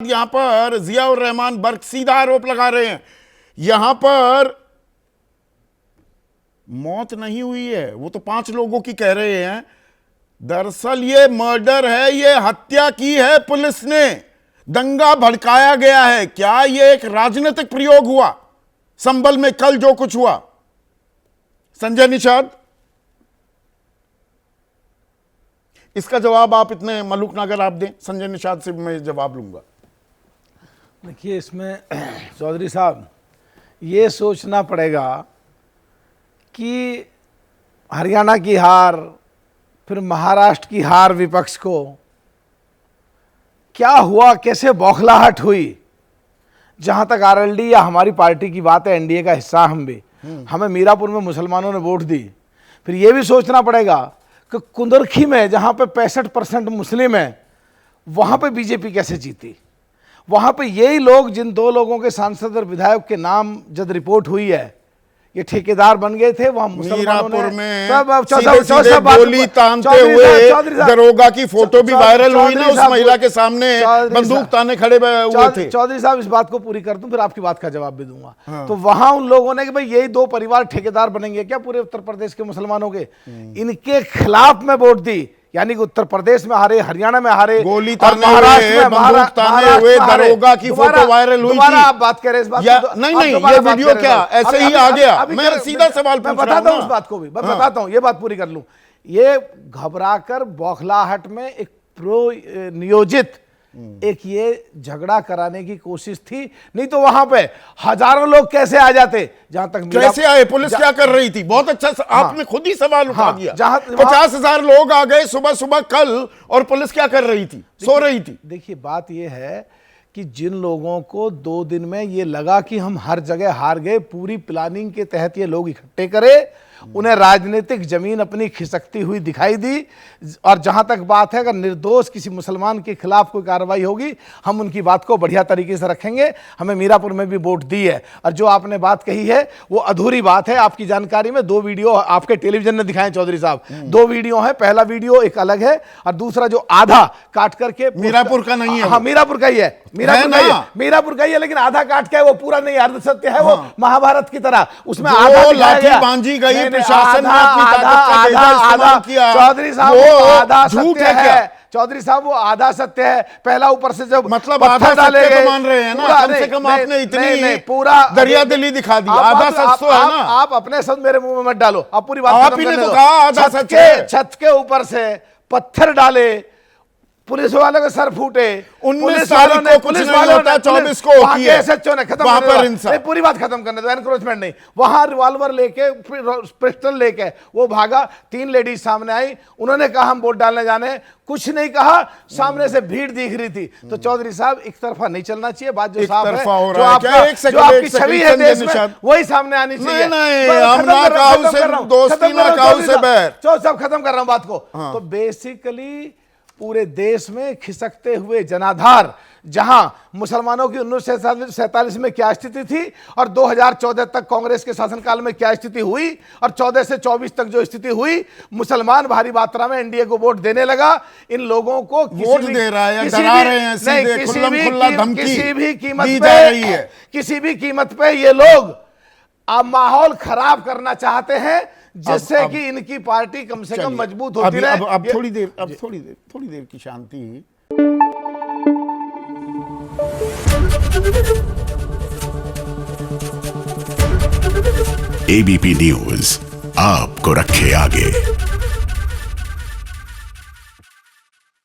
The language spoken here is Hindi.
यहां पर जियाउर रहमान बर्क सीधा आरोप लगा रहे हैं, यहां पर मौत नहीं हुई है, वो तो 5 लोगों की कह रहे हैं। दरअसल ये मर्डर है, ये हत्या की है पुलिस ने, दंगा भड़काया गया है। क्या ये एक राजनीतिक प्रयोग हुआ संभल में कल जो कुछ हुआ? संजय निषाद, इसका जवाब आप इतने मलूक ना अगर आप दें, संजय निषाद से मैं जवाब लूंगा। देखिए, इसमें चौधरी साहब ये सोचना पड़ेगा कि हरियाणा की हार, फिर महाराष्ट्र की हार विपक्ष को क्या हुआ, कैसे बौखलाहट हुई। जहां तक आरएलडी या हमारी पार्टी की बात है, एनडीए का हिस्सा हम भी, हमें मीरापुर में मुसलमानों ने वोट दी। फिर ये भी सोचना पड़ेगा कि कुंदरखी में जहां पे 65% मुस्लिम है, वहां पे बीजेपी कैसे जीती। वहां पे यही लोग, जिन 2 लोगों के सांसद और विधायक के नाम जब रिपोर्ट हुई है, ये ठेकेदार बन गए थे, वहां मुसलमानों ने गोली तानते हुए दरोगा की फोटो भी वायरल हुई ना, उस महिला के सामने बंदूक ताने खड़े हुए थे। चौधरी साहब, इस बात को पूरी कर दूं, फिर आपकी बात का जवाब भी दूंगा। तो वहां उन लोगों ने कि भाई यही 2 परिवार ठेकेदार बनेंगे क्या पूरे उत्तर प्रदेश के मुसलमानों के, इनके खिलाफ में वोट दी। यानी कि उत्तर प्रदेश में हारे, हरियाणा में हारे, गोली ताने हुए, बंदूक ताने हुए, दरोगा की फोटो वायरल हुई थी। आप बात करें इस बात को? नहीं, ये वीडियो क्या ऐसे ही आ गया? मैं सीधा सवाल पूछ रहा हूं। बताता हूं उस बात को भी, मैं बताता हूं, ये बात पूरी कर लूं। ये घबराकर बौखलाहट में एक प्रो नियोजित एक ये झगड़ा कराने की कोशिश थी, नहीं तो वहां पे हजारों लोग कैसे आ जाते। जहां तक कैसे आए, पुलिस क्या कर रही थी? बहुत अच्छा आपने खुद ही सवाल उठा दिया। 50,000 लोग आ गए सुबह सुबह कल, और पुलिस क्या कर रही थी? सो रही थी। देखिए, बात यह है कि जिन लोगों को 2 दिन में ये लगा कि हम हर जगह हार गए, पूरी प्लानिंग के तहत ये लोग इकट्ठे करे, उन्हें राजनीतिक जमीन अपनी खिसकती हुई दिखाई दी। और जहां तक बात है, अगर निर्दोष किसी मुसलमान के खिलाफ कोई कार्रवाई होगी, हम उनकी बात को बढ़िया तरीके से रखेंगे। हमें मीरापुर में भी वोट दी है। और जो आपने बात कही है वो अधूरी बात है। आपकी जानकारी में 2 वीडियो आपके टेलीविजन ने दिखाए चौधरी साहब, 2 वीडियो है। पहला वीडियो एक अलग है, और दूसरा जो आधा काट करके, मीरापुर का नहीं है। हाँ, मीरापुर का ही है, मीरापुर का ही है, लेकिन आधा काट के, वो पूरा नहीं, अर्ध सत्य है। वो महाभारत की तरह उसमें आधा लाठी बांधी गई, प्रशासन ने अपनी ताकत का इस्तेमाल किया। चौधरी साहब, वो आधा सत्य है। चौधरी साहब, वो आधा सत्य है। पहला ऊपर से जब मतलब आधा सत्य तो मान रहे हैं ना, कम से कम आपने इतनी पूरा दरिया दिली दिखा दी। आधा सच तो है ना। आप अपने शब्द मेरे मुंह में मत डालो, आप पूरी बात आप ही ने तो कहा आधा सच है। छत के ऊपर से पत्थर डाले, पुलिस वालों के सर फूटे, 19 तारीख को पुलिस वालों ने 24 को होती है एसएचओ ने खत्म वहां पर इंसान। पूरी बात खत्म करने दो, एनक्रोचमेंट नहीं। वहां रिवॉल्वर लेके, पिस्टल लेके वो भागा। 3 लेडीज सामने आई, उन्होंने कहा हम वोट डालने जाने, कुछ नहीं कहा, सामने से भीड़ दिख रही थी। तो चौधरी साहब, एक तरफा नहीं चलना चाहिए। बात जो साफ है, जो आपकी छवि है देश में, वही सामने आनी चाहिए। सब खत्म कर रहा हूं बात को। तो बेसिकली पूरे देश में खिसकते हुए जनाधार, जहां मुसलमानों की 1947 में क्या स्थिति थी, और 2014 तक कांग्रेस के शासनकाल में क्या स्थिति हुई, और 14 से 24 तक जो स्थिति हुई, मुसलमान भारी मात्रा में एनडीए को वोट देने लगा। इन लोगों को वोट दे रहा है, डरा रहे हैं, सीधे खुल्लम-खुल्ला धमकी किसी भी कीमत दी जा रही है। किसी भी कीमत पे ये लोग अब माहौल खराब करना चाहते हैं, जिससे कि इनकी पार्टी कम से कम मजबूत होती रहे। अब थोड़ी देर की शांति। एबीपी न्यूज आपको रखे आगे।